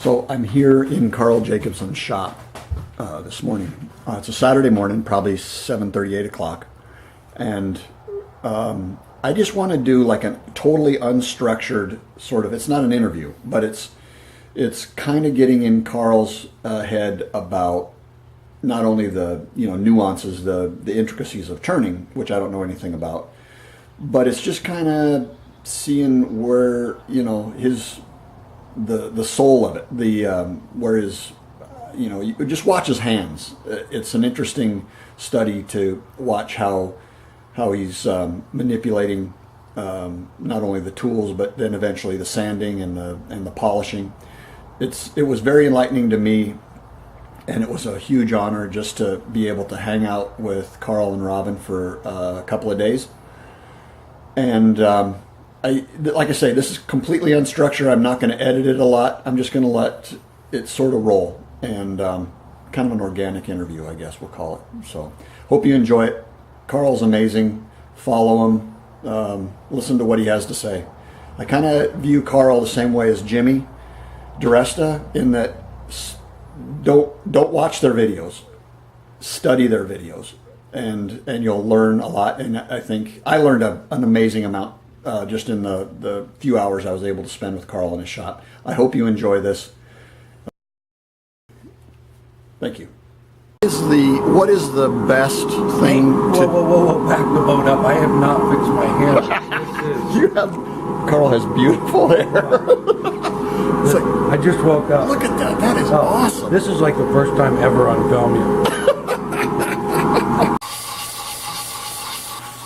So I'm here in Carl Jacobson's shop this morning. It's a Saturday morning, probably 7:30, 8 o'clock. And I just want to do like a totally unstructured sort of, it's not an interview, but it's kind of getting in Carl's head about not only the nuances, the intricacies of turning, which I don't know anything about, but it's just kind of seeing where his the soul of it, where his you just watch his hands. It's an interesting study to watch how he's manipulating not only the tools but then eventually the sanding and the polishing. It was very enlightening to me, and it was a huge honor just to be able to hang out with Carl and Robin for a couple of days. And like I say, this is completely unstructured. I'm not going to edit it a lot. I'm just going to let it sort of roll, and kind of an organic interview, I guess we'll call it. So hope you enjoy it. Carl's amazing. Follow him. Listen to what he has to say. I kind of view Carl the same way as Jimmy DiResta, in that don't watch their videos, study their videos, and you'll learn a lot. And I think I learned an amazing amount just in the few hours I was able to spend with Carl in his shop. I hope you enjoy this. Thank you. What is the best thing to... Whoa, back the boat up. I have not fixed my hair. Carl has beautiful hair. I just woke up. Look at that. That is awesome. This is like the first time ever on film.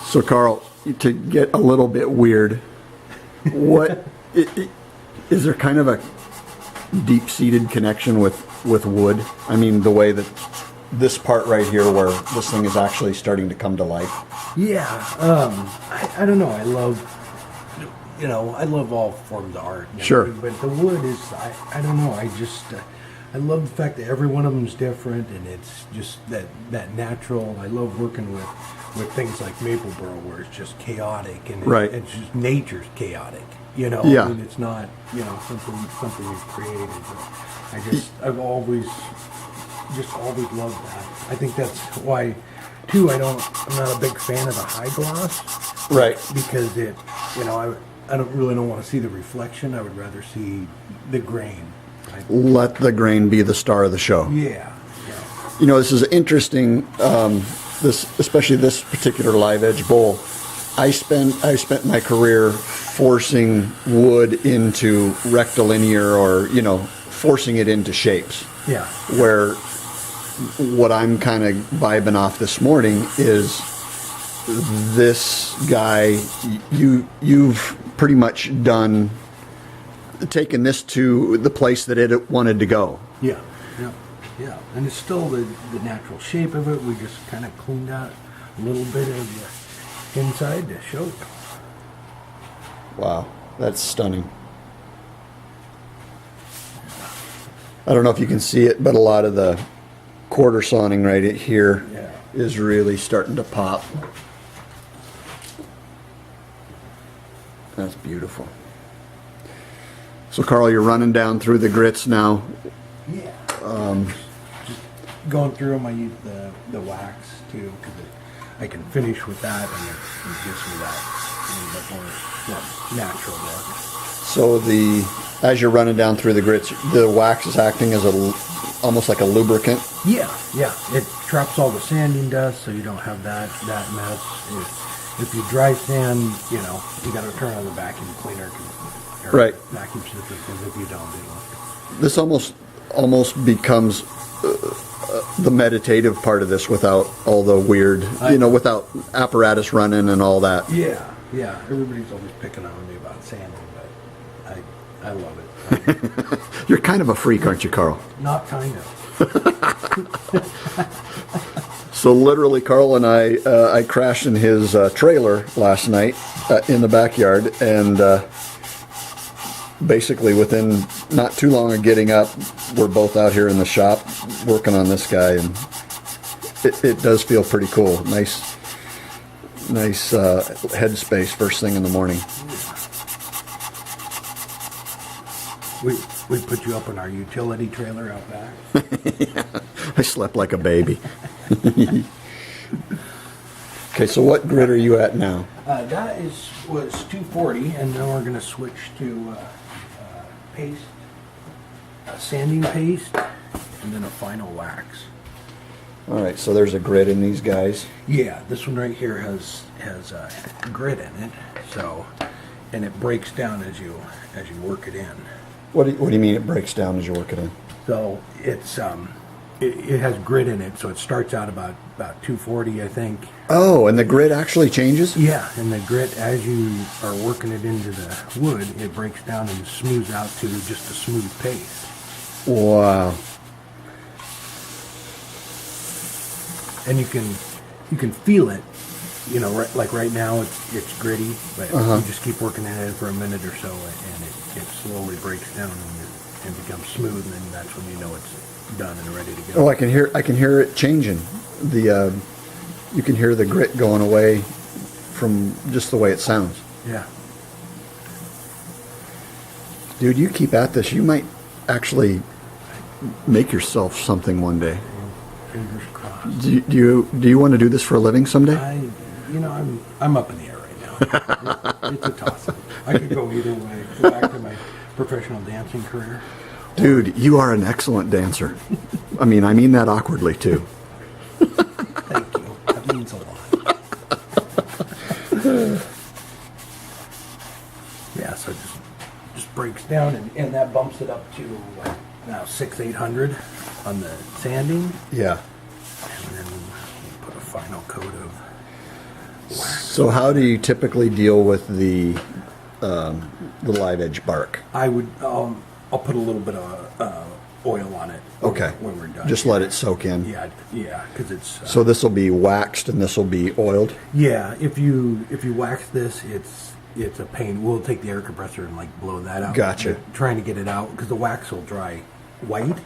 So Carl, to get a little bit weird, is there kind of a deep-seated connection with wood? I mean, the way that this part right here, where this thing is actually starting to come to life. Yeah, I don't know. I love all forms of art. Sure. But the wood is, I don't know. I love the fact that every one of them is different, and it's just that natural. I love working with things like maple burl, where it's just chaotic, and right. It's just nature's chaotic. Yeah. I mean, it's not something you've created. But I've always loved that. I think that's why, too. I'm not a big fan of the high gloss, right? Because I don't really want to see the reflection. I would rather see the grain. Let the grain be the star of the show. Yeah. This is interesting. Especially this particular live edge bowl. I spent my career forcing wood into rectilinear, or forcing it into shapes. Yeah. Where what I'm kind of vibing off this morning is this guy. You've pretty much taken this to the place that it wanted to go. Yeah. And it's still the natural shape of it. We just kind of cleaned out a little bit of the inside to show it. Wow, that's stunning. I don't know if you can see it, but a lot of the quarter sawing right here is really starting to pop. That's beautiful. So Carl, you're running down through the grits now. Yeah. Just going through them, I use the wax too, because I can finish with that, and it gives me that more natural look. So as you're running down through the grits, the wax is acting as almost like a lubricant. Yeah. It traps all the sanding dust, so you don't have that mess. If you dry sand, you got to turn on the vacuum cleaner. Right. Vacuum system, because if you don't, this almost becomes the meditative part of this, without all the weird, without apparatus running and all that. Yeah. Everybody's always picking on me about sanding, but I love it. You're kind of a freak, aren't you, Carl? Not kind of. So literally, Carl and I crashed in his trailer last night in the backyard, and basically within not too long of getting up, we're both out here in the shop working on this guy, and it does feel pretty cool. Nice headspace first thing in the morning. We put you up in our utility trailer out back. I slept like a baby. Okay, so what grit are you at now? That was 240, and then we're going to switch to paste, sanding paste, and then a final wax. All right, so there's a grit in these guys. Yeah, this one right here has grit in it, so, and it breaks down as you work it in. What do you mean it breaks down as you work it in? So it's it has grit in it, so it starts out about 240, I think. Oh, and the grit actually changes? Yeah, and the grit, as you are working it into the wood, it breaks down and smooths out to just a smooth paste. Wow. And you can feel it, you know, like right now it's gritty, but you just keep working at it for a minute or so, and it slowly breaks down and becomes smooth, and then that's when you know it's done and ready to go. Oh, I can hear it changing. You can hear the grit going away from just the way it sounds. Yeah. Dude, you keep at this. You might actually make yourself something one day. Fingers crossed. Do you want to do this for a living someday? I'm up in the air right now. It's a toss-up. I could go either way. Go back to my professional dancing career. Dude, you are an excellent dancer. I mean that awkwardly too. Thank you. That means a lot. Yeah, so it just breaks down, and that bumps it up to now 600-800 on the sanding. Yeah. And then we put a final coat of wax. So how do you typically deal with the live edge bark? I would, I'll put a little bit of oil on it. Okay. When we're done. Just let it soak in. Yeah, because it's. So this will be waxed and this will be oiled? Yeah, if you wax this, it's a pain. We'll take the air compressor and like blow that out. Gotcha. But trying to get it out because the wax will dry white,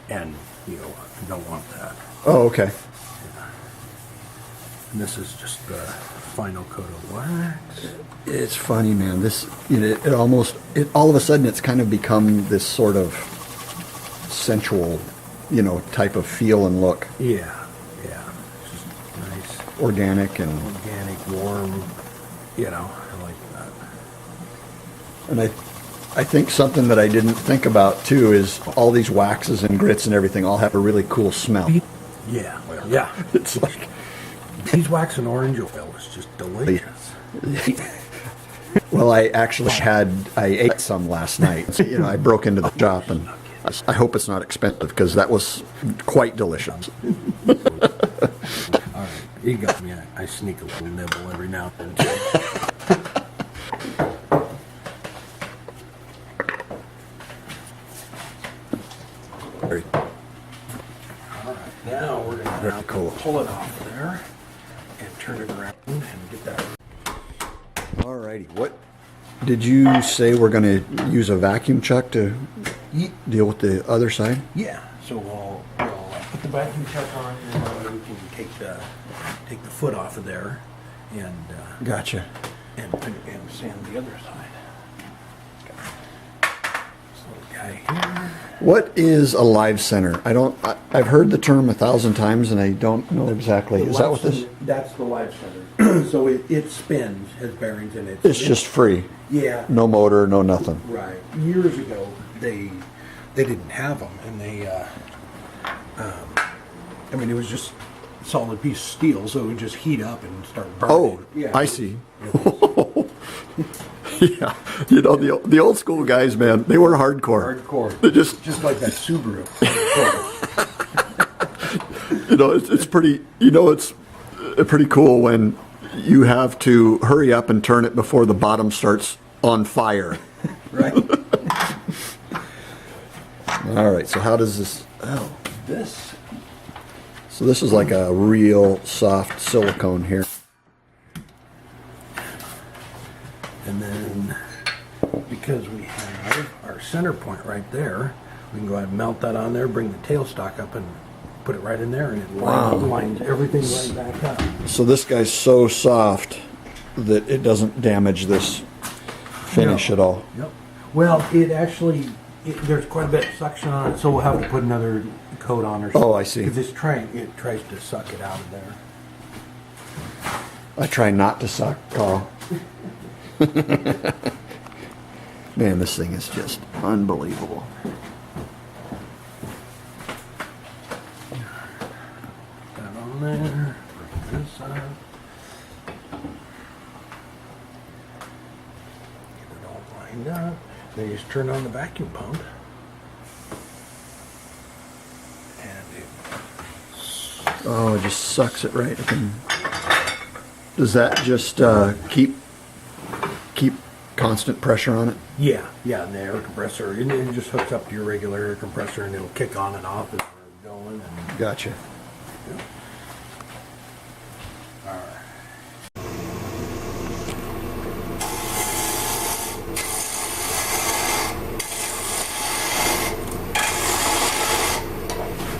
and you don't want that. Oh, okay. Yeah. And this is just the final coat of wax. It's funny, man. This, it all of a sudden it's kind of become this sort of sensual, type of feel and look. Yeah. It's just nice. Organic, warm. I like that. And I think something that I didn't think about too is all these waxes and grits and everything all have a really cool smell. Yeah. Yeah. It's like beeswax and orange oil is just delicious. Well, I ate some last night. I broke into the shop, and I hope it's not expensive because that was quite delicious. All right, you got me. I sneak a little nibble every now and then. Very All right, now we're going to cool. pull it off there and turn it around and get that. Alrighty, what did you say we're going to use a vacuum chuck to deal with the other side? Yeah, so we'll put the vacuum chuck on, and then we can take the foot off of there and Gotcha. and sand the other side. This little guy here. What is a live center? I've heard the term 1,000 times and I don't know exactly. Is that what this? That's the live center. So it spins, has bearings in it. It's just free. Yeah. No motor, no nothing. Right. Years ago, they didn't have them, and it was just a solid piece of steel, so it would just heat up and start burning. Oh, yeah. I see. Yeah, the old school guys, man, they were hardcore. Hardcore. They just like that Subaru. it's pretty. It's pretty cool when you have to hurry up and turn it before the bottom starts on fire. Right. All right. So how does this? Oh, This. so this is like a real soft silicone here. And then, because we have our center point right there, we can go ahead and melt that on there, bring the tailstock up and put it right in there, and it lines everything right back up. So this guy's so soft that it doesn't damage this finish at all. Yep. Well, it actually, there's quite a bit of suction on it, so we'll have to put another coat on or something. Oh, I see. Because it tries to suck it out of there. I try not to suck, Carl. Man, this thing is just unbelievable. That on there. This side. Get it all lined up. Then you just turn on the vacuum pump. And Oh, it just sucks it right. Does that just keep constant pressure on it? yeah, and the air compressor, and it just hooks up to your regular air compressor, and it'll kick on and off as we're going. And, Gotcha. yeah. All right.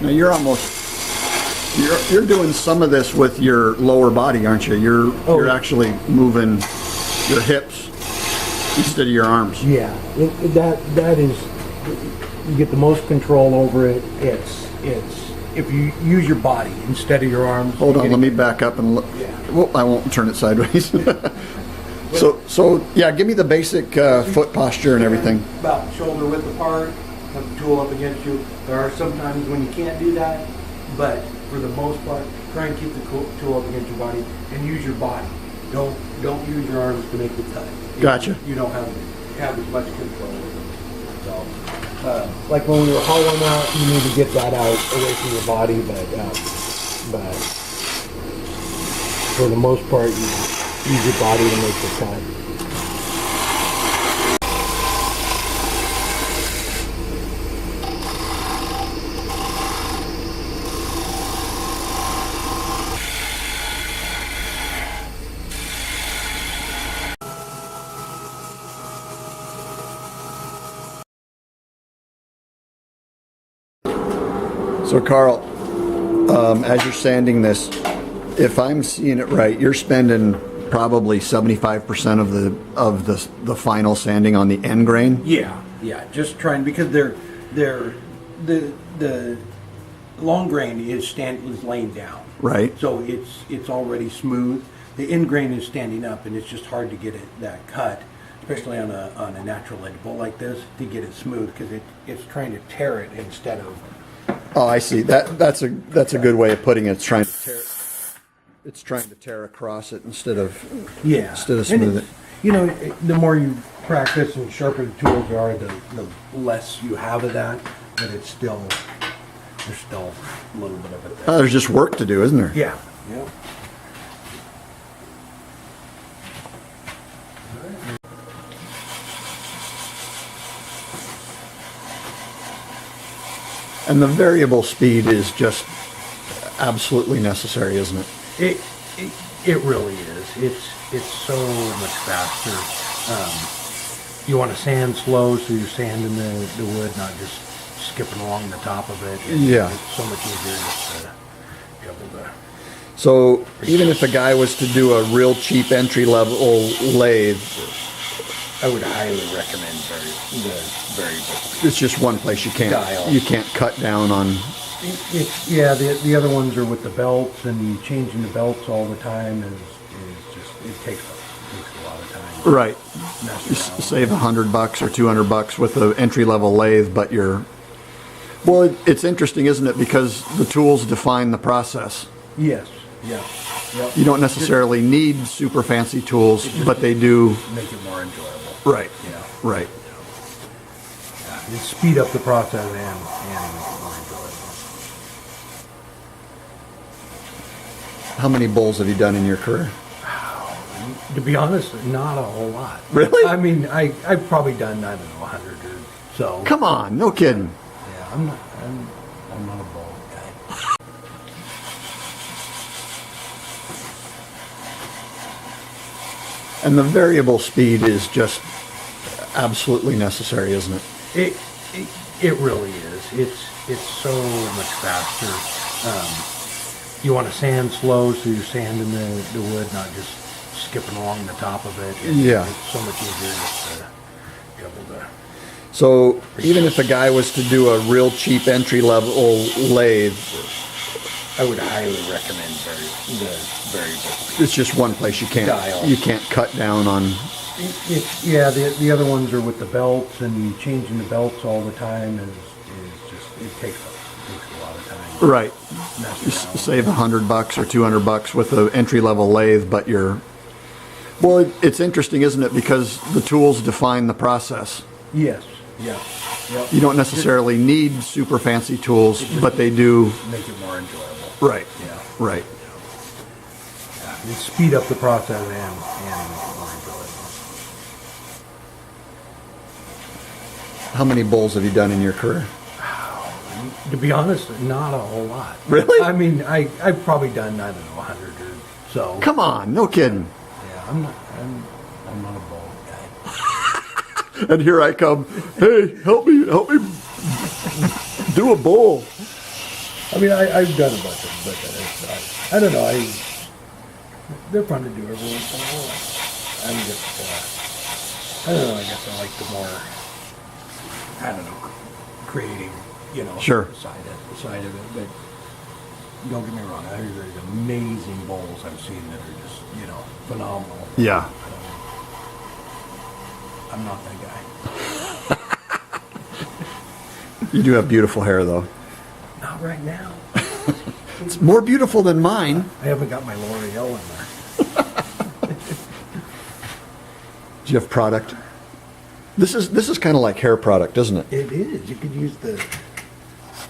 Now you're doing some of this with your lower body, aren't you? You're actually moving your hips instead of your arms. Yeah, that is, you get the most control over it. It's if you use your body instead of your arms. Hold on, let me back up and look. Yeah. Well, I won't turn it sideways. So yeah, give me the basic foot posture and everything. About shoulder width apart, have the tool up against you. There are some times when you can't do that, but for the most part, try and keep the tool up against your body and use your body. Don't use your arms to make the cut. Gotcha. You don't have as much control over them. So, like when we were hollowing out, you need to get that out away from your body, but for the most part, you use your body to make the cut. So Carl, as you're sanding this, if I'm seeing it right, you're spending probably 75% of the final sanding on the end grain. Yeah, just trying, because the long grain is laying down. Right. So it's already smooth. The end grain is standing up, and it's just hard to get that cut, especially on a natural edge bolt like this, to get it smooth, because it's trying to tear it instead of. Oh, I see. That's a good way of putting it. It's trying to tear across it instead of smooth it. You know, the more you practice and sharper the tools are, the less you have of that. But there's still a little bit of it there. There's just work to do, isn't there? Yeah. And the variable speed is just absolutely necessary, isn't it? It really is. It's so much faster. You want to sand slow, so you're sanding the wood, not just skipping along the top of it. Yeah. It's so much easier just to be able to. So even if a guy was to do a real cheap entry level lathe, I would highly recommend the variable. it's just one place you can't cut down on. The other ones are with the belts, and changing the belts all the time it takes a lot of time. Right. You save $100 or $200 with the entry level lathe, but it's interesting, isn't it? Because the tools define the process. Yes. Yeah. Yep. You don't necessarily need super fancy tools, but they do make it more enjoyable. Right. Yeah. Right. Yeah. You speed up the process and make it more enjoyable. How many bowls have you done in your career? To be honest, not a whole lot. Really? I mean, I've probably done, I don't know, 100 or so. Come on, no kidding. Yeah, I'm not a bowl guy. And the variable speed is just absolutely necessary, isn't it? It really is. It's so much faster. You want to sand slow, so you're sanding the wood, not just skipping along the top of it. It's so much easier just to be able to. So even if a guy was to do a real cheap entry-level lathe, I would highly recommend Birkey. it's just one place you can't cut down on. Yeah, the other ones are with the belts, and changing the belts all the time is just, it takes a lot of time. Right. You save $100 or $200 with the entry-level lathe, but well, it's interesting, isn't it? Because the tools define the process. Yes. Yeah. Yep. You don't necessarily need super fancy tools, but they do make it more enjoyable. Right. Yeah. Right. Yeah. They speed up the process and make it more enjoyable. How many bowls have you done in your career? To be honest, not a whole lot. Really? I mean, I've probably done, I don't know, 100 or so. Come on, no kidding. Yeah, I'm not a bowl guy. And here I come. Hey, help me do a bowl. I mean, I've done a bunch of them, but I don't know. They're fun to do every once in a while. I'm just, I don't know. I guess I like the more, I don't know, creating, Sure. side of it. But don't get me wrong. There's amazing bowls I've seen that are just, phenomenal. Yeah. I'm not that guy. You do have beautiful hair, though. Not right now. It's more beautiful than mine. I haven't got my L'Oreal in there. Do you have product? This is kind of like hair product, isn't it? It is. You could use the...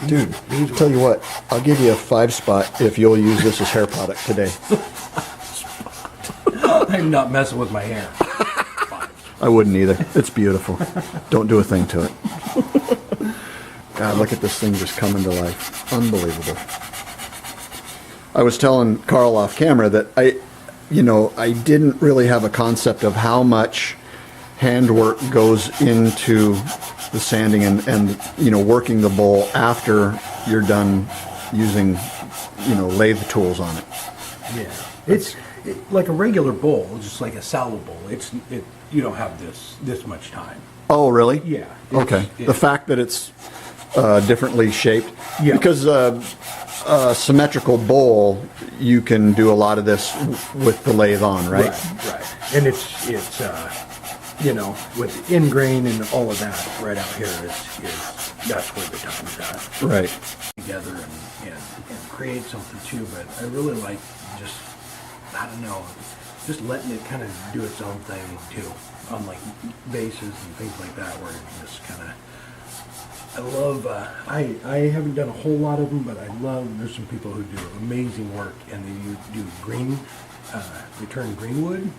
Dude, tell you what, I'll give you a 5-spot if you'll use this as hair product today. I'm not messing with my hair. I wouldn't either. It's beautiful. Don't do a thing to it. God, look at this thing just coming to life. Unbelievable. I was telling Carl off camera that I didn't really have a concept of how much handwork goes into the sanding and working the bowl after you're done using, lathe tools on it. Yeah. It's like a regular bowl, just like a salad bowl. You don't have this much time. Oh, really? Yeah. Okay. The fact that it's differently shaped. Yeah. Because a symmetrical bowl, you can do a lot of this with the lathe on, right? Right. And it's with ingrain and all of that right out here is that's where the time's at. Right. Together and create something too, but I really like just, I don't know, just letting it kind of do its own thing too, on like bases and things like that, where it just kind of, I love, I haven't done a whole lot of them, but I love, there's some people who do amazing work, and they do they turn green wood.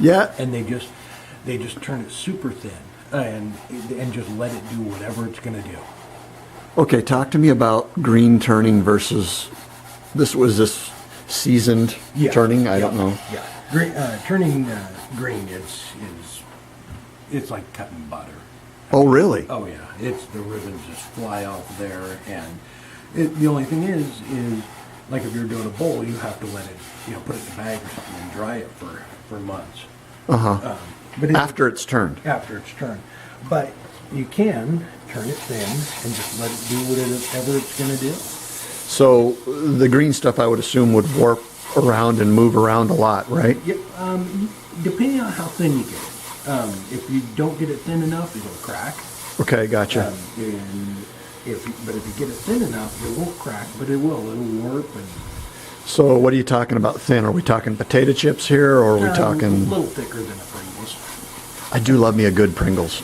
Yeah. And they just turn it super thin, and just let it do whatever it's going to do. Okay, talk to me about green turning versus this seasoned turning? I don't know. Yeah, turning green it's like cutting butter. Oh, really? Oh yeah, the ribbons just fly off there, and the only thing is like if you're doing a bowl, you have to let it, put it in a bag or something and dry it for months. But after it's turned. After it's turned, but you can turn it thin and just let it do whatever it's going to do. So the green stuff, I would assume, would warp around and move around a lot, right? Yep. Depending on how thin you get it. If you don't get it thin enough, it'll crack. Okay, gotcha. And if you get it thin enough, it won't crack, but it'll warp. And so what are you talking about thin? Are we talking potato chips here, or are we talking... A little thicker than a Pringles. I do love me a good Pringles.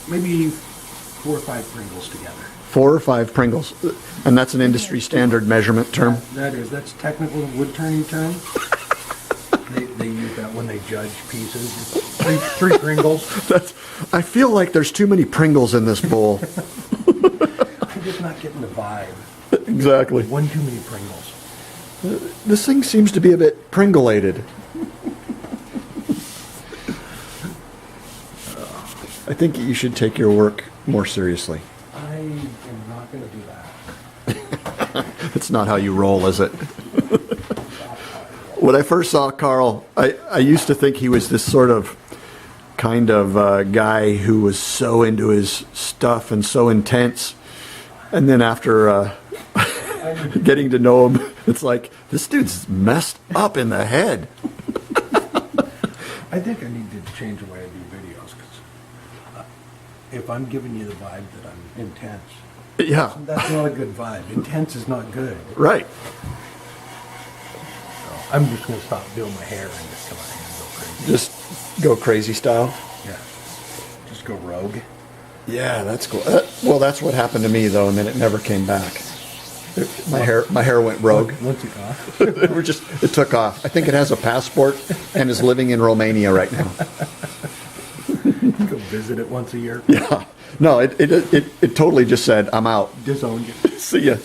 Maybe 4 or 5 Pringles together. 4 or 5 Pringles. And that's an industry standard measurement term? That's technical wood-turning term. They use that when they judge pieces. 3 Pringles. I feel like there's too many Pringles in this bowl. I'm just not getting the vibe. Exactly. One too many Pringles. This thing seems to be a bit Pringleated. I think you should take your work more seriously. I am not going to do that. It's not how you roll, is it? When I first saw Carl, I used to think he was this sort of kind of guy who was so into his stuff and so intense. And then after getting to know him, it's like, this dude's messed up in the head. I think I need to change the way I do videos, because if I'm giving you the vibe that I'm intense, Yeah. that's not a good vibe. Intense is not good. Right. So I'm just going to stop doing my hair and just come out here and go crazy. Just go crazy style. Yeah. Just go rogue. Yeah, that's cool. Well, that's what happened to me though, and then it never came back. My hair went rogue. Once it off. It took off. I think it has a passport and is living in Romania right now. Go visit it once a year. Yeah. No, it totally just said, I'm out. Disowned you. See ya.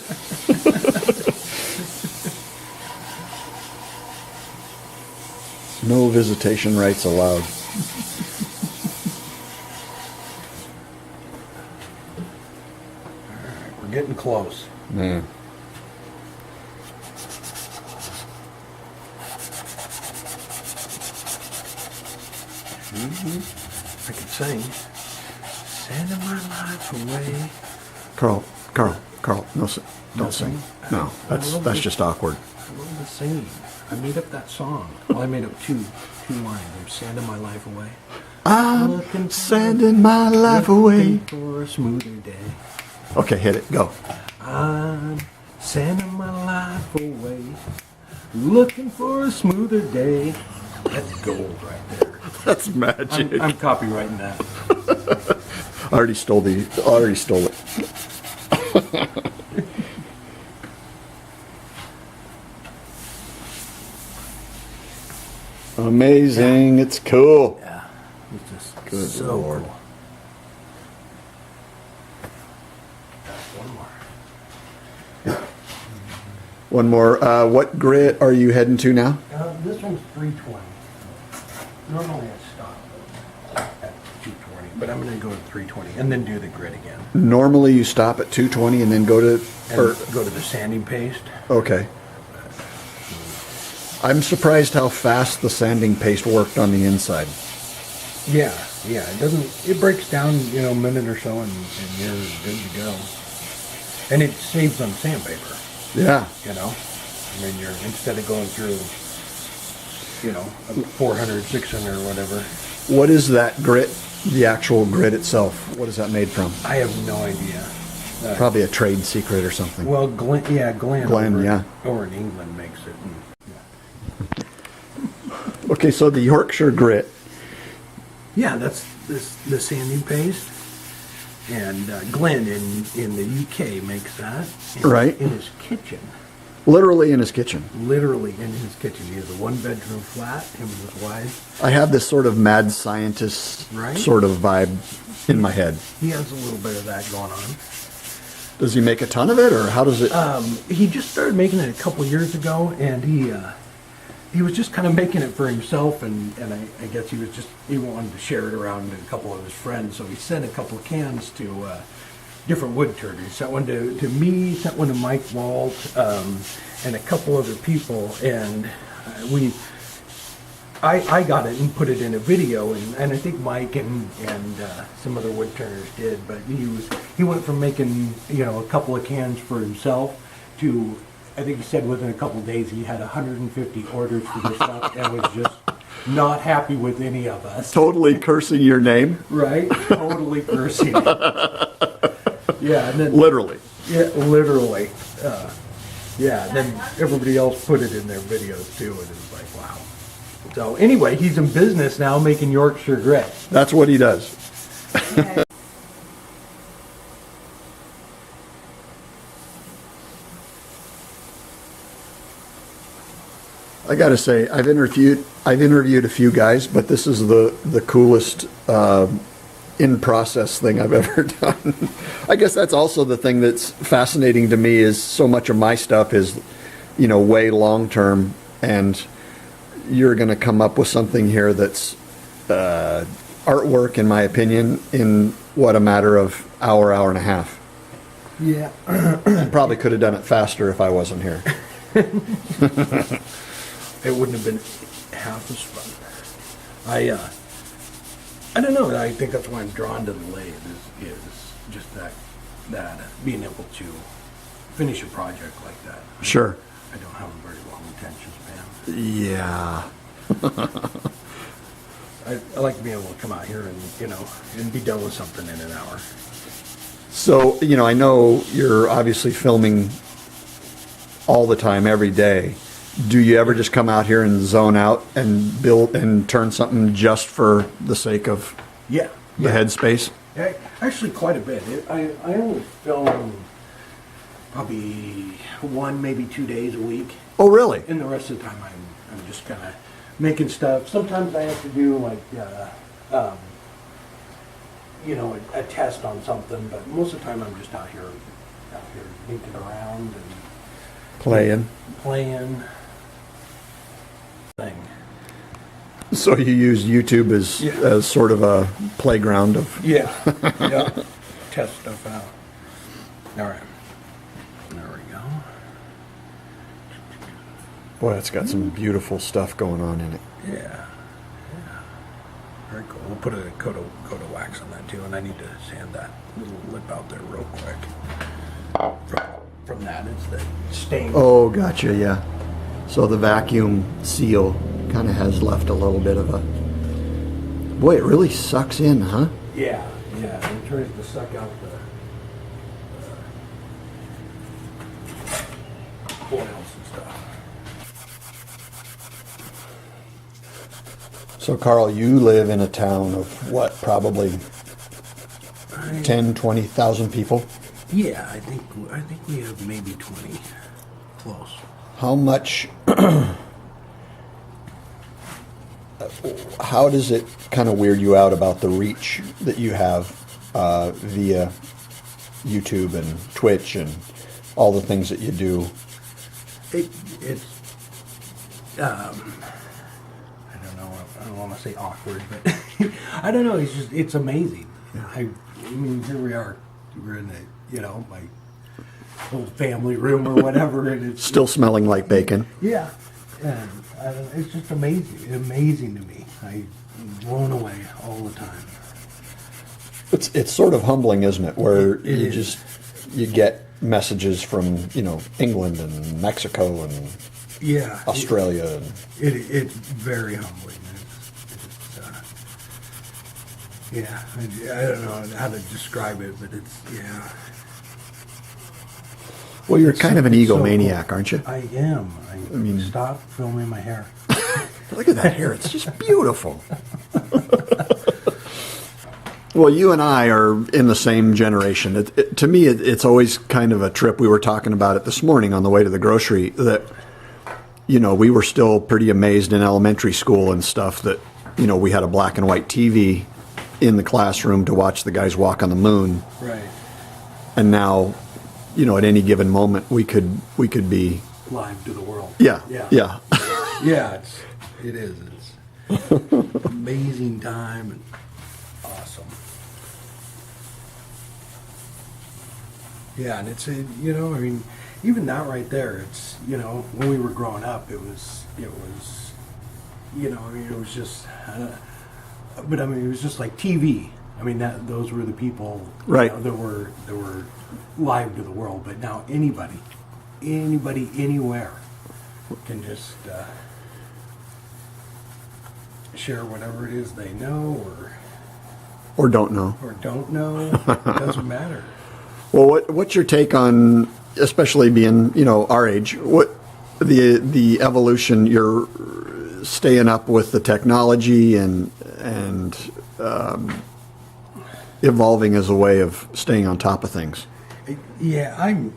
No visitation rights allowed. We're getting close. Man. I can sing. Sending my life away. Carl, no, don't sing. No, that's just awkward. I love the singing. I made up that song. Well, I made up two lines. I'm sending my life away. I'm sending my life away. For a smoother day. Okay, hit it. Go. I'm sending my life away. Looking for a smoother day. That's gold right there. That's magic. I'm copywriting that. I already stole it. Amazing. It's cool. Yeah. It's just Good so Lord. cool. One more. One more. What grit are you heading to now? This one's 320. Normally I stop at 220, but I'm going to go to 320 and then do the grit again. Normally you stop at 220 and then go to... Go to the sanding paste. Okay. I'm surprised how fast the sanding paste worked on the inside. Yeah. It breaks down, a minute or so and you're good to go. And it saves on sandpaper. Yeah. I mean, instead of going through, 400, 600 or whatever. What is that grit, the actual grit itself? What is that made from? I have no idea. Probably a trade secret or something. Well, Glen Glen, over in England makes it. Okay, so the Yorkshire grit. Yeah, that's the sanding paste. And Glenn in the UK makes that. Right. In his kitchen. Literally in his kitchen. Literally in his kitchen. He has a one-bedroom flat, him and his wife. I have this sort of mad scientist Right? sort of vibe in my head. He has a little bit of that going on. Does he make a ton of it, or how does it? He just started making it a couple years ago, and he was just kind of making it for himself, and I guess he wanted to share it around to a couple of his friends, so he sent a couple of cans to different wood turners. Sent one to me, sent one to Mike Walt, and a couple other people, and I got it and put it in a video, and I think Mike and some other wood turners did, but he went from making a couple of cans for himself to, I think he said within a couple of days he had 150 orders for this stuff and was just not happy with any of us. Totally cursing your name. Right? Totally cursing it. Yeah, and then Literally. yeah, literally. Yeah, and then everybody else put it in their videos too, and it was like, wow. So anyway, he's in business now making Yorkshire grit. That's what he does. I gotta say, I've interviewed a few guys, but this is the coolest in process thing I've ever done. I guess that's also the thing that's fascinating to me, is so much of my stuff is, way long term, and you're going to come up with something here that's artwork, in my opinion, in a matter of hour and a half. Yeah. I probably could have done it faster if I wasn't here. It wouldn't have been half as fun. I don't know. I think that's why I'm drawn to the lathe is just that being able to finish a project like that. Sure. I don't have a very long attention span. Yeah. I like to be able to come out here and and be done with something in an hour. So, I know you're obviously filming all the time, every day. Do you ever just come out here and zone out and build and turn something just for the sake of the headspace? Yeah, actually, quite a bit. I only film probably 1, maybe 2 days a week. Oh, really? And the rest of the time, I'm just kind of making stuff. Sometimes I have to do like a test on something, but most of the time I'm just out here dinking around and playing. Thing. So you use YouTube as sort of a playground of test stuff out. All right, there we go. Boy, it's got some beautiful stuff going on in it. Yeah. Very cool. We'll put a coat of wax on that too, and I need to sand that little lip out there real quick. From that, it's the stain. Oh, gotcha, yeah. So the vacuum seal kind of has left a little bit of a... Boy, it really sucks in, huh? Yeah. It tries to suck out the oils and stuff. So, Carl, you live in a town of what, probably 10, 20,000 people? Yeah, I think we have maybe 20. Close. How much... how does it kind of weird you out about the reach that you have via YouTube and Twitch and all the things that you do? It's I don't know. I don't want to say awkward, but I don't know. It's amazing. Yeah. I mean, here we are. We're in my old family room or whatever, and it's Still smelling like bacon. Yeah, and it's just amazing to me. I'm blown away all the time. It's sort of humbling, isn't it? Where It is. you get messages from England and Mexico and Australia. It's very humbling. I don't know how to describe it, but it's Well, you're kind of an egomaniac, aren't you? I am. I mean, stop filming my hair. Look at that hair. It's just beautiful. Well, you and I are in the same generation. To me, it's always kind of a trip. We were talking about it this morning on the way to the grocery that, we were still pretty amazed in elementary school and stuff that, we had a black and white TV in the classroom to watch the guys walk on the moon. Right. And now, at any given moment, we could be Live to the world. Yeah. Yeah, it is. It's amazing time and awesome. Yeah, and it's even that right there. It's when we were growing up, it was just. But it was just like TV. I mean, those were the people right that were live to the world. But now anybody, anywhere can just share whatever it is they know or don't know. It doesn't matter. Well, what's your take on, especially being our age, what the evolution? You're staying up with the technology and evolving as a way of staying on top of things. Yeah, I'm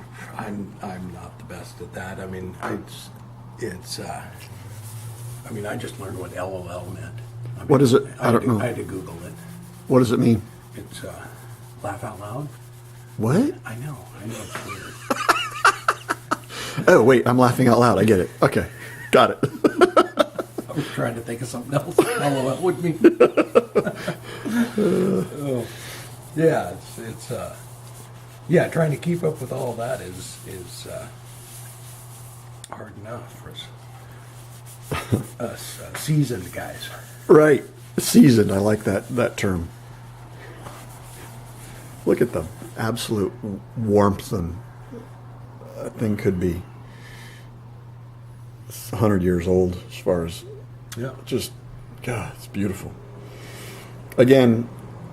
not the best at that. I mean, I just learned what LOL meant. What is it? I don't know. I had to Google it. What does it mean? It's laugh out loud. What? I know it's weird. Oh, wait, I'm laughing out loud. I get it. Okay, got it. I was trying to think of something else. LOL with me. Oh. Yeah, it's trying to keep up with all that is hard enough for us seasoned guys. Right. Seasoned, I like that term. Look at the absolute warmth, and that thing could be 100 years old as far as Yeah. just, God, it's beautiful. Again,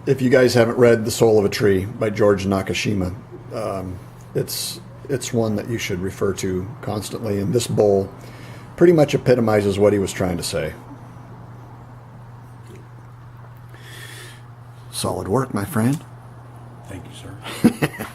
if you guys haven't read The Soul of a Tree by George Nakashima, it's one that you should refer to constantly, and this bowl pretty much epitomizes what he was trying to say. Solid work, my friend. Thank you, sir.